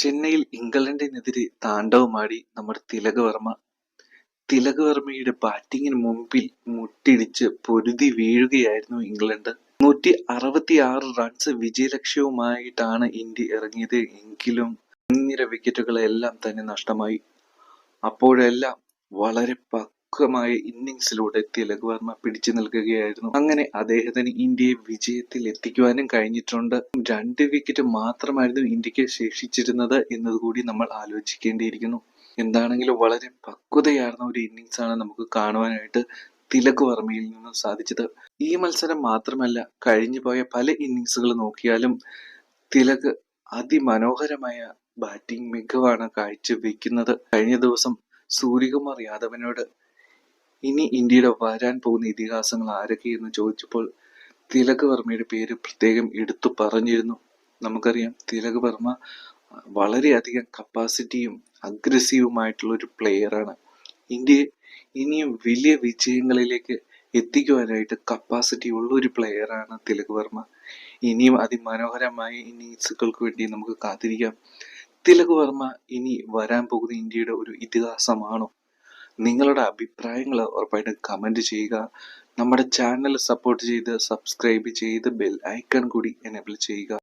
ചെന്നൈയിൽ ഇംഗ്ലണ്ടിനെതിരെ താണ്ഡവമാടി നമ്മുടെ തിലക് വർമ്മയുടെ ബാറ്റിങ്ങിന് മുമ്പിൽ മുട്ടിടിച്ച് പൊരുതി വീഴുകയായിരുന്നു ഇംഗ്ലണ്ട്. 166 റൺസ് വിജയലക്ഷ്യവുമായിട്ടാണ് ഇന്ത്യ ഇറങ്ങിയത്. എങ്കിലും മുൻനിര വിക്കറ്റുകളെല്ലാം തന്നെ നഷ്ടമായി. അപ്പോഴെല്ലാം വളരെ പക്വമായ ഇന്നിങ്സിലൂടെ തിലക് വർമ്മ പിടിച്ചു നിൽക്കുകയായിരുന്നു. അങ്ങനെ അദ്ദേഹത്തിന് ഇന്ത്യയെ വിജയത്തിൽ എത്തിക്കുവാനും കഴിഞ്ഞിട്ടുണ്ട്. 2 വിക്കറ്റ് മാത്രമായിരുന്നു ഇന്ത്യക്ക് ശേഷിച്ചിരുന്നത് എന്നതുകൂടി നമ്മൾ ആലോചിക്കേണ്ടിയിരിക്കുന്നു. എന്താണെങ്കിലും വളരെ പക്വതയാർന്ന ഒരു ഇന്നിങ്സ് ആണ് നമുക്ക് കാണുവാനായിട്ട് തിലക് വർമ്മയിൽ നിന്നും സാധിച്ചത്. ഈ മത്സരം മാത്രമല്ല, കഴിഞ്ഞു പോയ പല ഇന്നിങ്സുകൾ നോക്കിയാലും തിലക് അതിമനോഹരമായ ബാറ്റിംഗ് മികവാണ് കാഴ്ചവെക്കുന്നത്. കഴിഞ്ഞ ദിവസം സൂര്യകുമാർ യാദവിനോട് ഇനി ഇന്ത്യയുടെ വരാൻ പോകുന്ന ഇതിഹാസങ്ങൾ ആരൊക്കെയെന്ന് ചോദിച്ചപ്പോൾ തിലക് വർമ്മയുടെ പേര് പ്രത്യേകം എടുത്തു പറഞ്ഞിരുന്നു. നമുക്കറിയാം, തിലക് വർമ്മ വളരെയധികം കപ്പാസിറ്റിയും അഗ്രസീവുമായിട്ടുള്ള ഒരു പ്ലെയറാണ്. ഇന്ത്യയെ ഇനിയും വലിയ വിജയങ്ങളിലേക്ക് എത്തിക്കുവാനായിട്ട് കപ്പാസിറ്റി ഉള്ള ഒരു പ്ലെയറാണ് തിലക് വർമ്മ. ഇനിയും അതിമനോഹരമായ ഇന്നിങ്സുകൾക്ക് വേണ്ടി നമുക്ക് കാത്തിരിക്കാം. തിലക് വർമ്മ ഇനി വരാൻ പോകുന്ന ഇന്ത്യയുടെ ഒരു ഇതിഹാസമാണോ? നിങ്ങളുടെ അഭിപ്രായങ്ങൾ ഉറപ്പായിട്ടും കമന്റ് ചെയ്യുക. നമ്മുടെ ചാനൽ സപ്പോർട്ട് ചെയ്ത് സബ്സ്ക്രൈബ് ചെയ്ത് ബെൽ ഐക്കൺ കൂടി എനേബിൾ ചെയ്യുക.